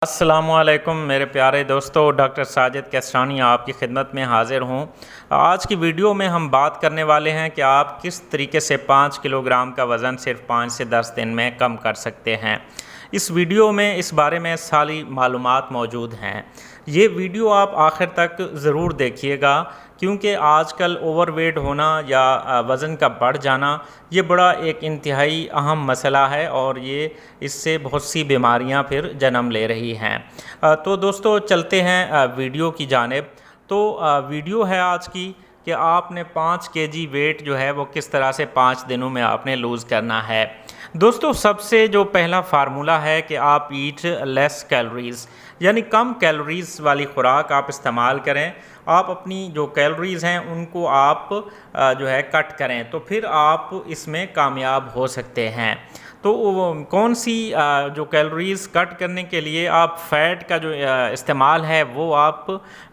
अस्सलामुअलैकुम मेरे प्यारे दोस्तों, डॉक्टर साजिद कैसरानी आपकी खिदमत में हाज़िर हूँ। आज की वीडियो में हम बात करने वाले हैं कि आप किस तरीके से 5 किलोग्राम का वज़न सिर्फ 5 से 10 दिन में कम कर सकते हैं। इस वीडियो में इस बारे में सारी मालूमात मौजूद हैं। ये वीडियो आप आखिर तक ज़रूर देखिएगा, क्योंकि आजकल ओवरवेट होना या वज़न का बढ़ जाना ये बड़ा एक इंतहाई अहम मसला है और ये इससे बहुत सी बीमारियां फिर जन्म ले रही हैं। तो दोस्तों चलते हैं वीडियो की जानिब। तो वीडियो है आज की कि आपने 5 केजी वेट जो है वो किस तरह से 5 दिनों में आपने लूज़ करना है। दोस्तों सबसे जो पहला फार्मूला है कि आप ईट लेस कैलोरीज़, यानी कम कैलोरीज़ वाली खुराक आप इस्तेमाल करें। आप अपनी जो कैलोरीज़ हैं उनको आप जो है कट करें, तो फिर आप इसमें कामयाब हो सकते हैं। तो कौन सी जो कैलोरीज़ कट करने के लिए आप फ़ैट का जो इस्तेमाल है वो आप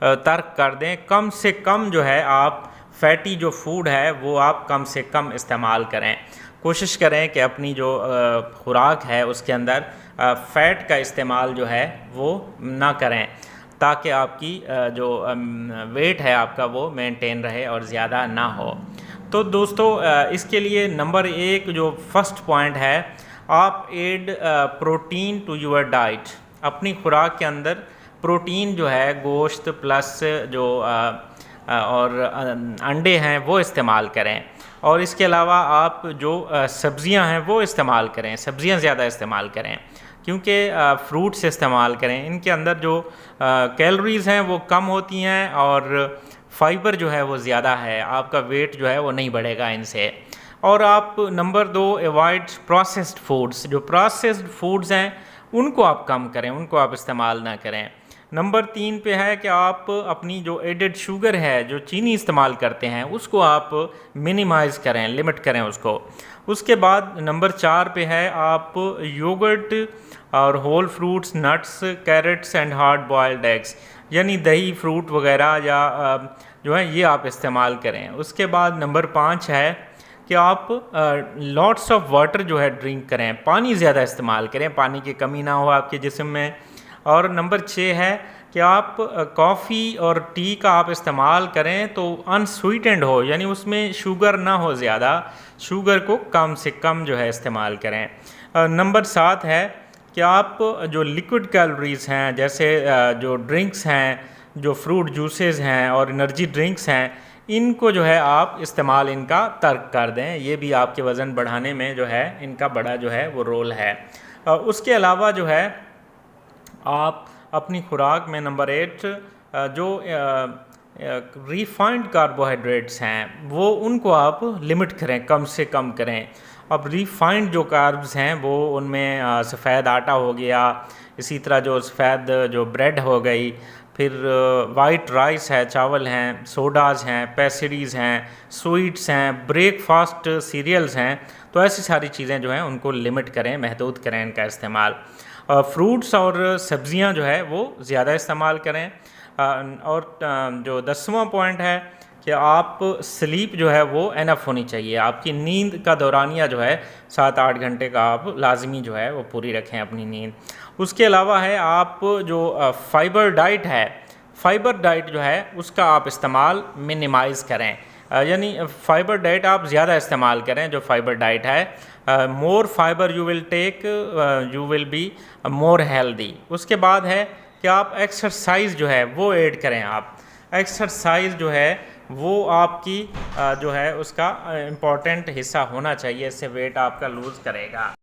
तर्क कर दें। कम से कम जो है आप फ़ैटी जो फूड है वो आप कम से कम इस्तेमाल करें। कोशिश करें कि अपनी जो खुराक है उसके अंदर फ़ैट का इस्तेमाल जो है वो ना करें, ताकि आपकी जो वेट है आपका वो मेंटेन रहे और ज़्यादा ना हो। तो दोस्तों इसके लिए नंबर 1 जो फर्स्ट पॉइंट है, आप add protein to your diet. अपनी खुराक के अंदर प्रोटीन जो है गोश्त प्लस जो और अंडे हैं वो इस्तेमाल करें। और इसके अलावा आप जो सब्ज़ियां हैं वो इस्तेमाल करें, सब्ज़ियां ज़्यादा इस्तेमाल करें, क्योंकि फ्रूट्स इस्तेमाल करें। इनके अंदर जो कैलोरीज़ हैं वो कम होती हैं और फाइबर जो है वो ज़्यादा है। आपका वेट जो है वो नहीं बढ़ेगा इनसे। और आप नंबर 2 अवॉइड प्रोसेस्ड फूड्स। जो प्रोसेस्ड फूड्स हैं उनको आप कम करें, उनको आप इस्तेमाल ना करें। नंबर 3 पे है कि आप अपनी जो एडेड शुगर है, जो चीनी इस्तेमाल करते हैं, उसको आप मिनिमाइज़ करें, लिमिट करें उसको। उसके बाद नंबर 4 पे है आप योगर्ट और whole fruits, nuts, carrots and hard boiled eggs, यानी दही, फ्रूट वगैरह या जो है ये आप इस्तेमाल करें। उसके बाद नंबर 5 है कि आप लॉट्स ऑफ वाटर जो है ड्रिंक करें, पानी ज़्यादा इस्तेमाल करें, पानी की कमी ना हो आपके जिस्म में। और नंबर 6 है कि आप कॉफ़ी और टी का आप इस्तेमाल करें तो अनस्वीटेंड हो, यानी उसमें शुगर ना हो ज़्यादा, शुगर को कम से कम जो है इस्तेमाल करें। नंबर 7 है कि आप जो लिक्विड कैलोरीज़ हैं, जैसे जो ड्रिंक्स हैं, जो फ्रूट जूसेस हैं और एनर्जी ड्रिंक्स हैं, इनको जो है आप इस्तेमाल इनका तर्क कर दें। ये भी आपके वज़न बढ़ाने में जो है इनका बड़ा जो है वो रोल है। उसके अलावा जो है आप अपनी खुराक में नंबर 8 जो रिफाइंड कार्बोहाइड्रेट्स हैं वो उनको आप लिमिट करें, कम से कम करें। अब रिफाइंड जो कार्ब्स हैं वो उनमें सफ़ेद आटा हो गया, इसी तरह जो सफ़ेद जो ब्रेड हो गई, फिर वाइट राइस है, चावल हैं, सोडाज़ हैं, पेस्ट्रीज़ हैं, स्वीट्स हैं, ब्रेकफास्ट सीरियल्स हैं। तो ऐसी सारी चीज़ें जो हैं उनको लिमिट करें, महदूद करें इनका इस्तेमाल। फ्रूट्स और सब्ज़ियां जो है वो ज़्यादा इस्तेमाल करें। और जो 10वां पॉइंट है कि आप स्लीप जो है वो एनफ होनी चाहिए। आपकी नींद का दौरानिया जो है 7-8 घंटे का आप लाजमी जो है वो पूरी रखें अपनी नींद। उसके अलावा है आप जो फाइबर डाइट है, फाइबर डाइट जो है उसका आप इस्तेमाल मिनिमाइज़ करें, यानी फाइबर डाइट आप ज़्यादा इस्तेमाल करें। जो फाइबर डाइट है, more fibre you will take, you will be more healthy. उसके बाद है कि आप एक्सरसाइज जो है वो ऐड करें। आप एक्सरसाइज जो है वो आपकी जो है उसका इम्पॉर्टेंट हिस्सा होना चाहिए, इससे वेट आपका लूज़ करेगा।